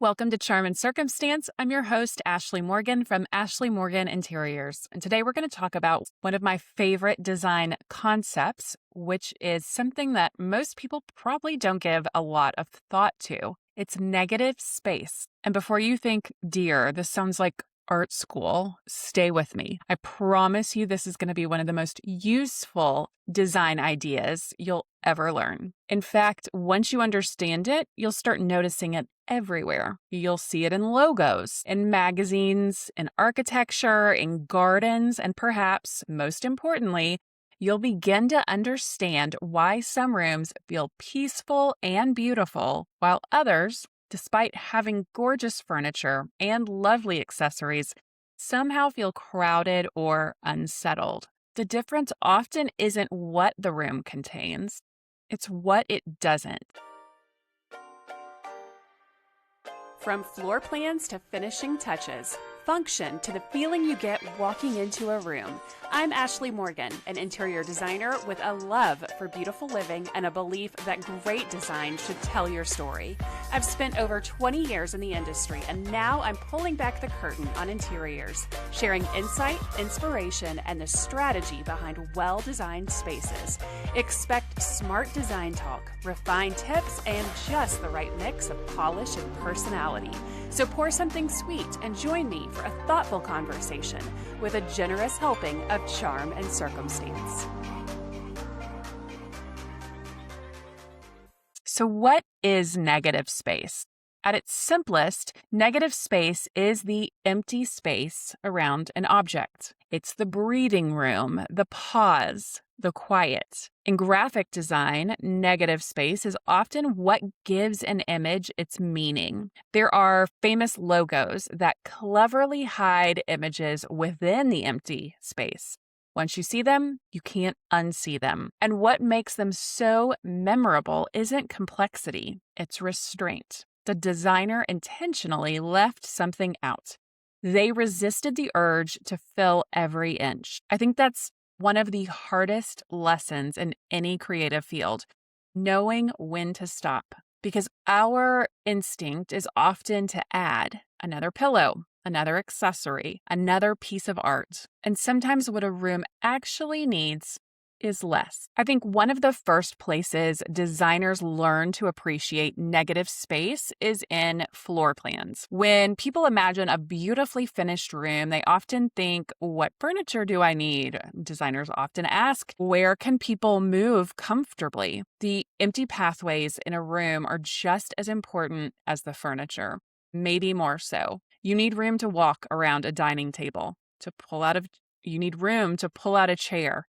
Welcome to Charm and Circumstance. I'm your host, Ashley Morgan from Ashley Morgan Interiors. And today we're going to talk about one of my favorite design concepts, which is something that most people probably don't give a lot of thought to. It's negative space. And before you think, dear, this sounds like art school, stay with me. I promise you this is going to be one of the most useful design ideas you'll ever learn. In fact, once you understand it, you'll start noticing it everywhere. You'll see it in logos, in magazines, in architecture, in gardens, and perhaps, most importantly, you'll begin to understand why some rooms feel peaceful and beautiful, while others, despite having gorgeous furniture and lovely accessories, somehow feel crowded or unsettled. The difference often isn't what the room contains, it's what it doesn't. From floor plans to finishing touches, function to the feeling you get walking into a room, I'm Ashley Morgan, an interior designer with a love for beautiful living and a belief that great design should tell your story. I've spent over 20 years in the industry, and now I'm pulling back the curtain on interiors, sharing insight, inspiration, and the strategy behind well-designed spaces. Expect smart design talk, refined tips, and just the right mix of polish and personality. So pour something sweet and join me for a thoughtful conversation with a generous helping of charm and circumstance. So what is negative space? At its simplest, negative space is the empty space around an object. It's the breathing room, the pause, the quiet. In graphic design, negative space is often what gives an image its meaning. There are famous logos that cleverly hide images within the empty space. Once you see them, you can't unsee them. And what makes them so memorable isn't complexity, it's restraint. The designer intentionally left something out. They resisted the urge to fill every inch. I think that's one of the hardest lessons in any creative field, knowing when to stop. Because our instinct is often to add another pillow, another accessory, another piece of art. And sometimes what a room actually needs is less. I think one of the first places designers learn to appreciate negative space is in floor plans. When people imagine a beautifully finished room, they often think, what furniture do I need? Designers often ask, where can people move comfortably? The empty pathways in a room are just as important as the furniture, maybe more so. You need room to walk around a dining table, you need room to pull out a chair.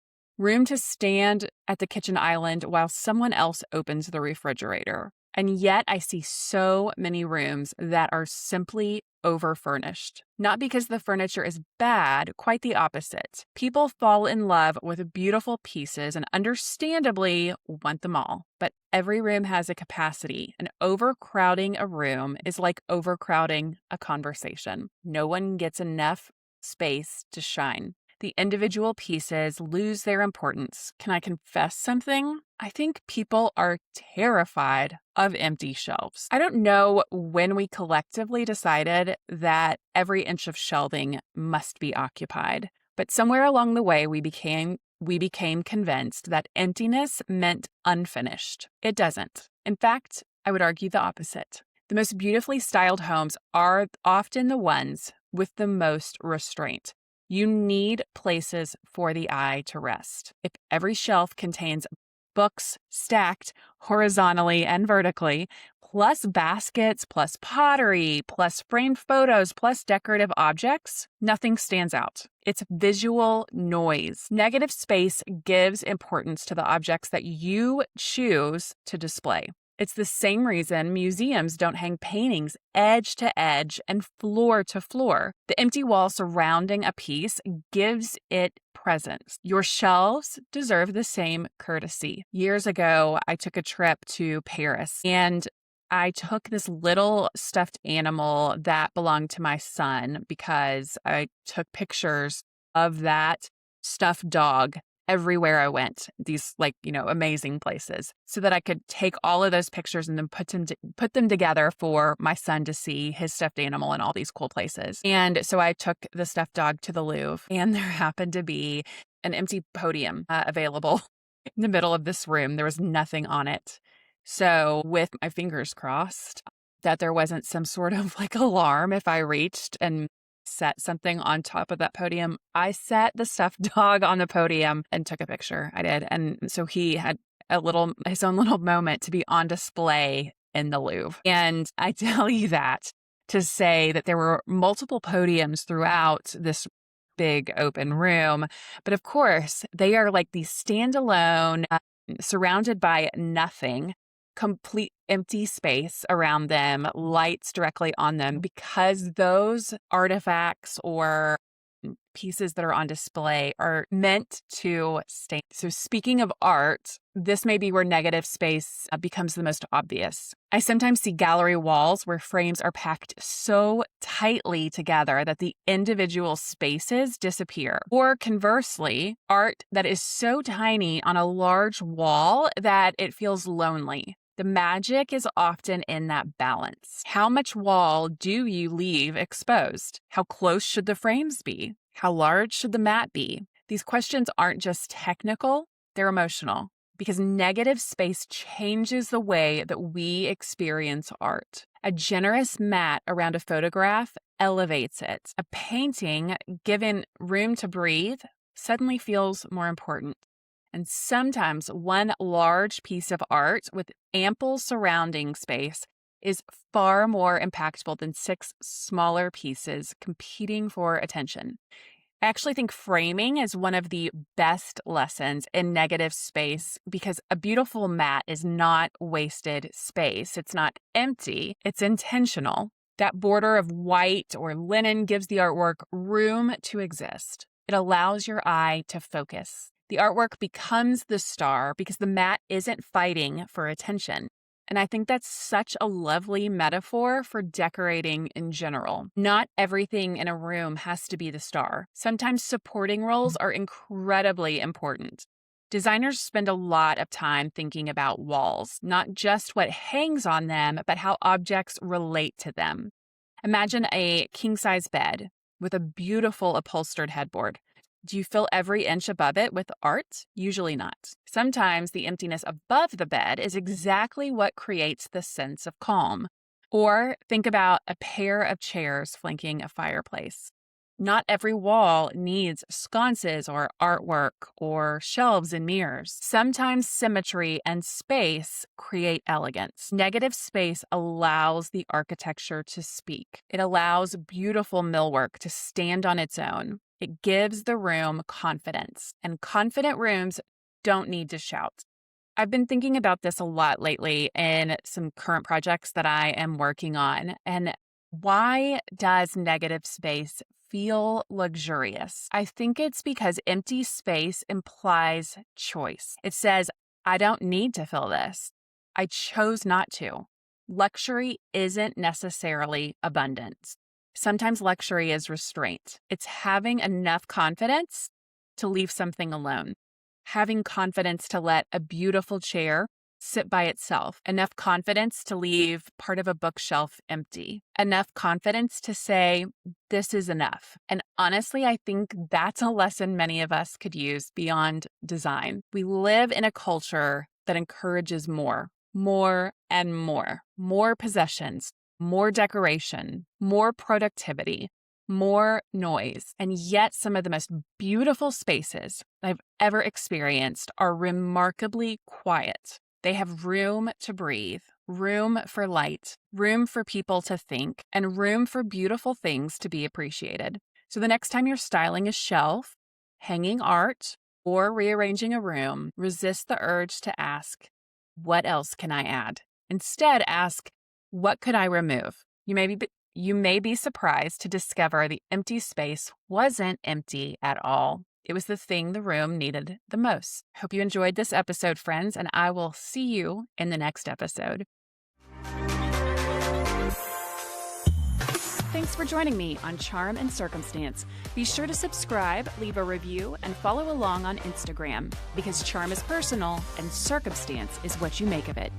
Room to stand at the kitchen island while someone else opens the refrigerator. And yet I see so many rooms that are simply overfurnished. Not because the furniture is bad, quite the opposite. People fall in love with beautiful pieces and understandably want them all. But every room has a capacity, and overcrowding a room is like overcrowding a conversation. No one gets enough space to shine. The individual pieces lose their importance. Can I confess something? I think people are terrified of empty shelves. I don't know when we collectively decided that every inch of shelving must be occupied, but somewhere along the way we became convinced that emptiness meant unfinished. It doesn't. In fact, I would argue the opposite. The most beautifully styled homes are often the ones with the most restraint. You need places for the eye to rest. If every shelf contains books stacked horizontally and vertically, plus baskets, plus pottery, plus framed photos, plus decorative objects, nothing stands out. It's visual noise. Negative space gives importance to the objects that you choose to display. It's the same reason museums don't hang paintings edge to edge and floor to floor. The empty wall surrounding a piece gives it presence. Your shelves deserve the same courtesy. Years ago, I took a trip to Paris and I took this little stuffed animal that belonged to my son because I took pictures of that stuffed dog everywhere I went, these amazing places, so that I could take all of those pictures and then put them together for my son to see his stuffed animal in all these cool places. And so I took the stuffed dog to the Louvre, and there happened to be an empty podium available in the middle of this room. There was nothing on it. So with my fingers crossed that there wasn't some sort of alarm if I reached and set something on top of that podium, I set the stuffed dog on the podium and took a picture. I did. And so he had his own little moment to be on display in the Louvre. And I tell you that to say that there were multiple podiums throughout this big open room. But of course, they are like these standalone, surrounded by nothing, complete empty space around them, lights directly on them, because those artifacts or pieces that are on display are meant to stay. So speaking of art, this may be where negative space becomes the most obvious. I sometimes see gallery walls where frames are packed so tightly together that the individual spaces disappear. Or conversely, art that is so tiny on a large wall that it feels lonely. The magic is often in that balance. How much wall do you leave exposed? How close should the frames be? How large should the mat be? These questions aren't just technical, they're emotional, because negative space changes the way that we experience art. A generous mat around a photograph elevates it. A painting given room to breathe suddenly feels more important. And sometimes one large piece of art with ample surrounding space is far more impactful than 6 smaller pieces competing for attention. I actually think framing is one of the best lessons in negative space, because a beautiful mat is not wasted space. It's not empty. It's intentional. That border of white or linen gives the artwork room to exist. It allows your eye to focus. The artwork becomes the star because the mat isn't fighting for attention. And I think that's such a lovely metaphor for decorating in general. Not everything in a room has to be the star. Sometimes supporting roles are incredibly important. Designers spend a lot of time thinking about walls, not just what hangs on them, but how objects relate to them. Imagine a king-size bed with a beautiful upholstered headboard. Do you fill every inch above it with art? Usually not. Sometimes the emptiness above the bed is exactly what creates the sense of calm. Or think about a pair of chairs flanking a fireplace. Not every wall needs sconces or artwork or shelves and mirrors. Sometimes symmetry and space create elegance. Negative space allows the architecture to speak. It allows beautiful millwork to stand on its own. It gives the room confidence, and confident rooms don't need to shout. I've been thinking about this a lot lately in some current projects that I am working on. And why does negative space feel luxurious? I think it's because empty space implies choice. It says, I don't need to fill this. I chose not to. Luxury isn't necessarily abundance. Sometimes luxury is restraint. It's having enough confidence to leave something alone. Having confidence to let a beautiful chair sit by itself. Enough confidence to leave part of a bookshelf empty. Enough confidence to say, this is enough. And honestly, I think that's a lesson many of us could use beyond design. We live in a culture that encourages more and more. More possessions, more decoration, more productivity, more noise. And yet some of the most beautiful spaces I've ever experienced are remarkably quiet. They have room to breathe, room for light, room for people to think, and room for beautiful things to be appreciated. So the next time you're styling a shelf, hanging art, or rearranging a room, resist the urge to ask, what else can I add? Instead, ask, what could I remove? You may be surprised to discover the empty space wasn't empty at all. It was the thing the room needed the most. Hope you enjoyed this episode, friends, and I will see you in the next episode. Thanks Thanks for joining me on Charm and Circumstance. Be sure to subscribe, leave a review, and follow along on Instagram because charm is personal and circumstance is what you make of it.